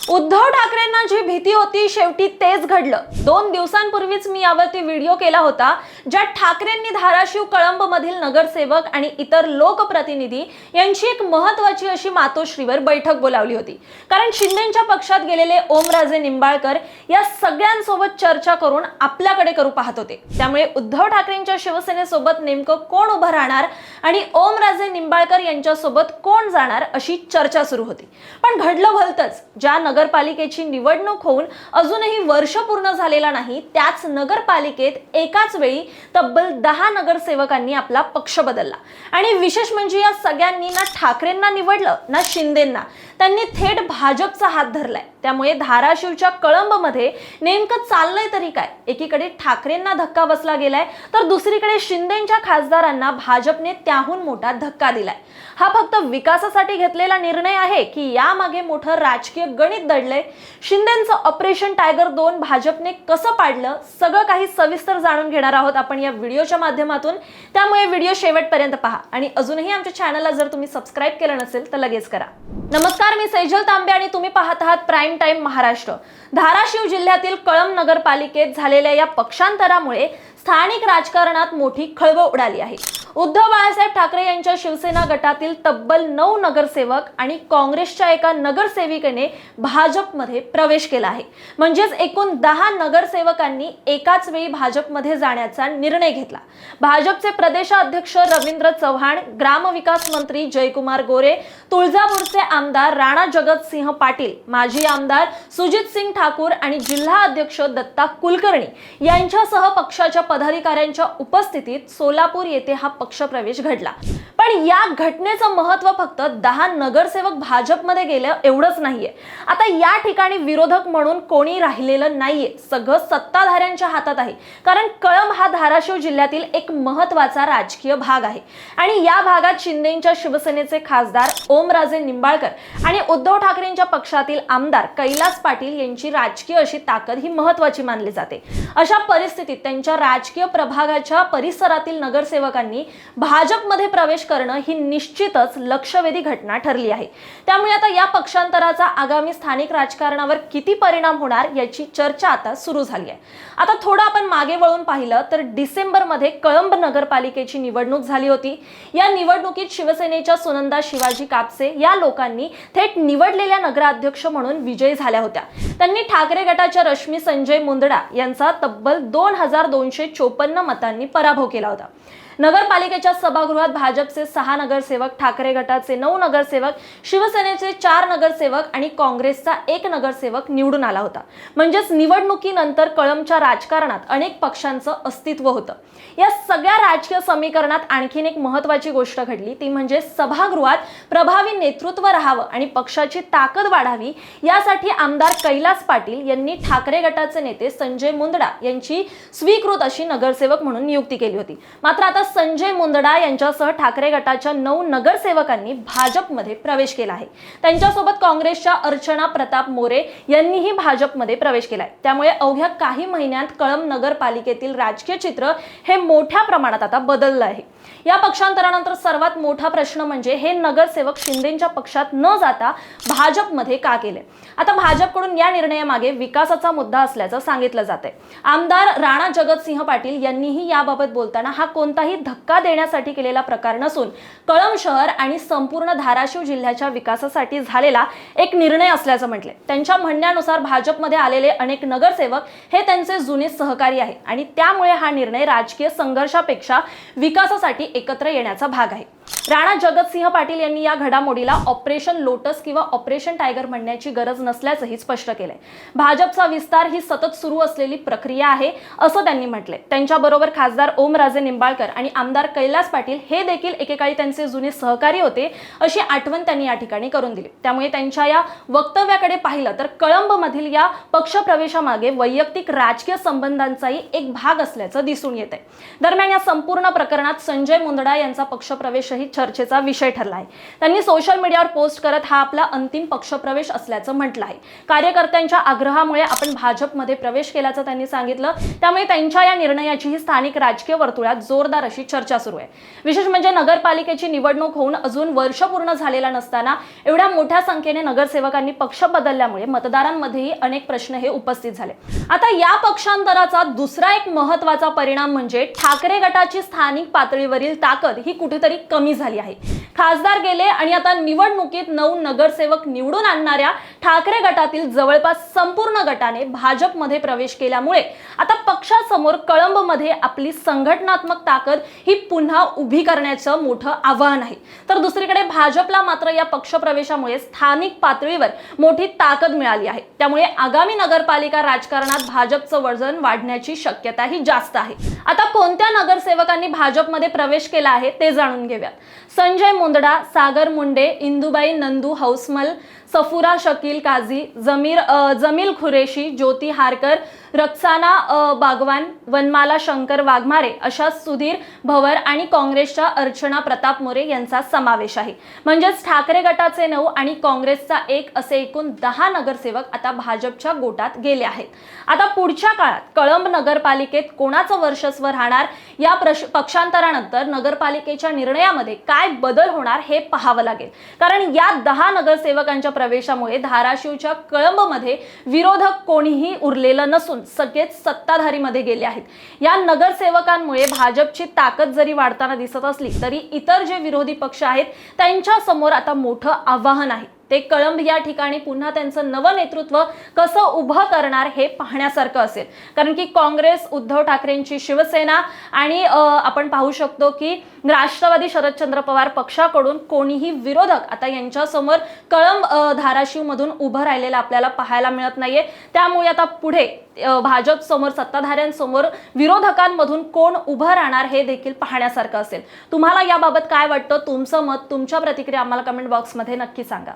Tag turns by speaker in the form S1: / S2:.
S1: उद्धव ठाकरेंना जी भीती होती शेवटी तेच घडलं। 2 दिवसांपूर्वीच मी यावरती व्हिडिओ केला होता, ज्यात ठाकरेंनी धाराशिव कळंब मधील नगरसेवक आणि इतर लोकप्रतिनिधी यांची एक महत्त्वाची अशी मातोश्रीवर बैठक बोलावली होती। कारण शिंदेच्या पक्षात गेलेले ओमराजे निंबाळकर या सगळ्यांसोबत चर्चा करून आपल्याकडे करू पाहत होते। त्यामुळे उद्धव ठाकरेंच्या शिवसेनेसोबत नेमकं कोण उभं राहणार आणि ओमराजे निंबाळकर यांच्यासोबत कोण जाणार अशी चर्चा सुरू होती। पण घडलं भलतंच, ज्या नगरपालिकेची निवडणूक होऊन अजूनही वर्ष पूर्ण झालेला नाही, त्याच नगरपालिकेत एकाच वेळी तब्बल 10 नगरसेवकांनी आपला पक्ष बदलला। आणि विशेष म्हणजे या सगळ्यांनी ना ठाकरेंना निवडलं ना शिंदेंना, त्यांनी थेट भाजपचा हात धरलाय। त्यामुळे धाराशिवच्या कळंबमध्ये नेमकं चाललंय तरी काय? एकीकडे ठाकरेंना धक्का बसला गेलाय, तर दुसरीकडे शिंदेच्या खासदारांना भाजपने त्याहून मोठा धक्का दिलाय। हा फक्त विकासासाठी घेतलेला निर्णय आहे की यामागे मोठं राजकीय गणित दडलंय? शिंदेचं ऑपरेशन टायगर 2 भाजपने कसं पाडलं, सगळं काही सविस्तर जाणून घेणार आहोत आपण या व्हिडिओच्या माध्यमातून। त्यामुळे व्हिडिओ शेवटपर्यंत पहा आणि अजूनही आमच्या चॅनलला जर तुम्ही सबस्क्राइब केलं नसेल तर लगेच करा। नमस्कार, मी सेजल तांबे आणि तुम्ही पाहत आहात प्राइम टाइम महाराष्ट्र। धाराशिव जिल्ह्यातील कळंब नगरपालिकेत झालेल्या या पक्षांतरामुळे स्थानिक राजकारणात मोठी खळबळ उडाली आहे। उद्धव बाळासाहेब ठाकरे यांच्या शिवसेना गटातील तब्बल 9 नगरसेवक आणि काँग्रेसच्या एका नगरसेविकेने भाजपमध्ये प्रवेश केला आहे। म्हणजेच एकूण 10 नगरसेवकांनी एकाच वेळी भाजपमध्ये जाण्याचा निर्णय घेतला। भाजपचे प्रदेशाध्यक्ष रवींद्र चव्हाण, ग्रामविकास मंत्री जयकुमार गोरे, तुळजापूरचे आमदार राणा जगतसिंह पाटील, माजी आमदार सुजित सिंग ठाकूर आणि जिल्हा अध्यक्ष दत्ता कुलकर्णी यांच्यासह पक्षाच्या पदाधिकाऱ्यांच्या उपस्थितीत सोलापूर येथे हा पक्षप्रवेश घडला। पण या घटनेचं महत्त्व फक्त 10 नगरसेवक भाजपमध्ये गेले एवढंच नाहीये। आता या ठिकाणी विरोधक म्हणून कोणी राहिलेलं नाहीये, सगळं सत्ताधाऱ्यांच्या हातात आहे। कारण कळंब हा धाराशिव जिल्ह्यातील एक महत्त्वाचा राजकीय भाग आहे आणि या भागात शिंदेच्या शिवसेनेचे खासदार ओमराजे निंबाळकर आणि उद्धव ठाकरेंच्या पक्षातील आमदार कैलास पाटील यांची राजकीय अशी ताकद ही महत्त्वाची मानली जाते। अशा परिस्थितीत त्यांच्या राजकीय प्रभागाच्या परिसरातील नगरसेवकांनी भाजपमध्ये प्रवेश करणं ही निश्चितच लक्षवेधी घटना ठरली आहे। त्यामुळे आता या पक्षांतराचा आगामी स्थानिक राजकारणावर किती परिणाम होणार याची चर्चा आता सुरू झाली आहे। आता थोडं आपण मागे वळून पाहिलं तर डिसेंबरमध्ये कळंब नगरपालिकेची निवडणूक झाली होती। या निवडणुकीत शिवसेनेच्या सुनंदा शिवाजी कापसे या लोकांनी थेट निवडलेल्या नगराध्यक्ष म्हणून विजयी झाल्या होत्या। त्यांनी ठाकरे गटाच्या रश्मी संजय मुंदडा यांचा तब्बल 2254 मतांनी पराभव केला होता। नगरपालिकेच्या सभागृहात भाजपचे 6 नगरसेवक, ठाकरे गटाचे 9 नगरसेवक, शिवसेनेचे 4 नगरसेवक आणि काँग्रेसचा 1 नगरसेवक निवडून आला होता। म्हणजेच निवडणुकीनंतर कळंबच्या राजकारणात अनेक पक्षांचं अस्तित्व होतं। या सगळ्या राजकीय समीकरणात आणखीन एक महत्त्वाची गोष्ट घडली, ती म्हणजे सभागृहात प्रभावी नेतृत्व राहावं आणि पक्षाची ताकद वाढावी यासाठी आमदार कैलास पाटील यांनी ठाकरे गटाचे नेते संजय मुंदडा यांची स्वीकृत अशी नगरसेवक म्हणून नियुक्ती केली होती। मात्र आता संजय मुंदडा यांच्यासह ठाकरे गटाच्या 9 नगरसेवकांनी भाजपमध्ये प्रवेश केला आहे। त्यांच्यासोबत काँग्रेसच्या अर्चना प्रताप मोरे यांनीही भाजपमध्ये प्रवेश केलाय। त्यामुळे अवघ्या काही महिन्यात कळंब नगरपालिकेतील राजकीय चित्र हे मोठ्या प्रमाणात आता बदललं आहे। या पक्षांतरानंतर सर्वात मोठा प्रश्न म्हणजे हे नगरसेवक शिंदेच्या पक्षात न जाता भाजपमध्ये का गेले? आता भाजपकडून या निर्णयामागे विकासाचा मुद्दा असल्याचं सांगितलं जातंय। आमदार राणा जगतसिंह पाटील यांनीही याबाबत बोलताना हा कोणताही धक्का देण्यासाठी केलेला प्रकार नसून कळंब शहर आणि संपूर्ण धाराशिव जिल्ह्याच्या विकासासाठी झालेला एक निर्णय असल्याचं म्हटलंय। त्यांच्या म्हणण्यानुसार भाजपमध्ये आलेले अनेक नगरसेवक हे त्यांचे जुने सहकारी आहेत आणि त्यामुळे हा निर्णय राजकीय संघर्षापेक्षा विकासासाठी एकत्र येण्याचा भाग आहे। राणा जगतसिंह पाटील यांनी या घडामोडीला ऑपरेशन लोटस किंवा ऑपरेशन टायगर म्हणण्याची गरज नसल्याचंही स्पष्ट केलंय। भाजपचा विस्तार ही सतत सुरू असलेली प्रक्रिया आहे असं त्यांनी म्हटलंय। त्यांच्याबरोबर खासदार ओमराजे निंबाळकर आणि आमदार कैलास पाटील हे देखील एकेकाळी त्यांचे जुने सहकारी होते अशी आठवण त्यांनी या ठिकाणी करून दिली। त्यामुळे त्यांच्या या वक्तव्याकडे पाहिलं तर कळंबमधील या पक्षप्रवेशामागे वैयक्तिक राजकीय संबंधांचाही एक भाग असल्याचं दिसून येतंय। दरम्यान या संपूर्ण प्रकरणात संजय मुंदडा यांचा पक्षप्रवेश पक्षही चर्चेचा विषय ठरला आहे। त्यांनी सोशल मीडियावर पोस्ट करत हा आपला अंतिम पक्षप्रवेश असल्याचं म्हटलं आहे। कार्यकर्त्यांच्या आग्रहामुळे आपण भाजपमध्ये प्रवेश केल्याचं त्यांनी सांगितलं। त्यामुळे त्यांच्या या निर्णयाची स्थानिक राजकीय वर्तुळात जोरदार अशी चर्चा सुरू आहे। विशेष म्हणजे नगरपालिकेची निवडणूक होऊन अजून वर्ष पूर्ण झालेला नसताना एवढ्या मोठ्या संख्येने नगरसेवकांनी पक्ष बदलल्यामुळे मतदारांमध्येही अनेक प्रश्न हे उपस्थित झाले। आता या पक्षांतराचा दुसरा एक महत्त्वाचा परिणाम म्हणजे ठाकरे गटाची स्थानिक पातळीवरील ताकद ही कुठेतरी कमी झाली आहे। खासदार गेले आणि आता निवडणुकीत 9 नगरसेवक निवडून आणणाऱ्या ठाकरे गटातील जवळपास संपूर्ण गटाने भाजपमध्ये प्रवेश केल्यामुळे आता पक्षासमोर कळंबमध्ये आपली संघटनात्मक ताकद ही पुन्हा उभी करण्याचं मोठं आव्हान आहे। तर दुसरीकडे भाजपला मात्र या पक्षप्रवेशामुळे स्थानिक पातळीवर मोठी ताकद मिळाली आहे। त्यामुळे आगामी नगरपालिका राजकारणात भाजपचं वजन वाढण्याची शक्यताही जास्त आहे। आता कोणत्या नगरसेवकांनी भाजपमध्ये प्रवेश केला आहे ते जाणून घेऊयात। संजय मुंदडा, सागर मुंडे, इंदुबाई नंदू हौसमल, सफुरा शकील काझी, जमील खुरेशी, ज्योती हारकर, रक्साना बागवान, वनमाला शंकर वाघमारे अशा सुधीर भवर आणि काँग्रेसच्या अर्चना प्रताप मोरे यांचा समावेश आहे। म्हणजेच ठाकरे गटाचे 9 आणि काँग्रेसचा 1 असे एकूण 10 नगरसेवक आता भाजपच्या गोटात गेले आहेत। आता पुढच्या काळात कळंब नगरपालिकेत कोणाचं वर्चस्व राहणार, या पक्षांतरानंतर नगरपालिकेच्या निर्णयामध्ये काय बदल होणार हे पाहावं लागेल। कारण या 10 नगरसेवकांच्या प्रवेशामुळे धाराशिवच्या कळंबमध्ये विरोधक कोणीही उरलेलं नसून सगळेच सत्ताधारीमध्ये गेले आहेत। या नगरसेवकांमुळे भाजपची ताकद जरी वाढताना दिसत असली तरी इतर जे विरोधी पक्ष आहेत त्यांच्या समोर आता मोठं आव्हान आहे। ते कळंब या ठिकाणी पुन्हा त्यांचं नवं नेतृत्व कसं उभं करणार हे पाहण्यासारखं असेल। कारण की काँग्रेस, उद्धव ठाकरेंची शिवसेना आणि आपण पाहू शकतो की राष्ट्रवादी शरदचंद्र पवार पक्षाकडून कोणीही विरोधक आता यांच्या समोर कळंब धाराशिव मधून उभं राहिलेलं आपल्याला पाहायला मिळत नाहीये। त्यामुळे आता पुढे भाजप समोर सत्ताधाऱ्यांसमोर विरोधकांमधून कोण उभं राहणार हे देखील पाहण्यासारखं असेल। तुम्हाला याबाबत काय वाटतं? तुमचं मत, तुमच्या प्रतिक्रिया आम्हाला कमेंट बॉक्समध्ये नक्की सांगा।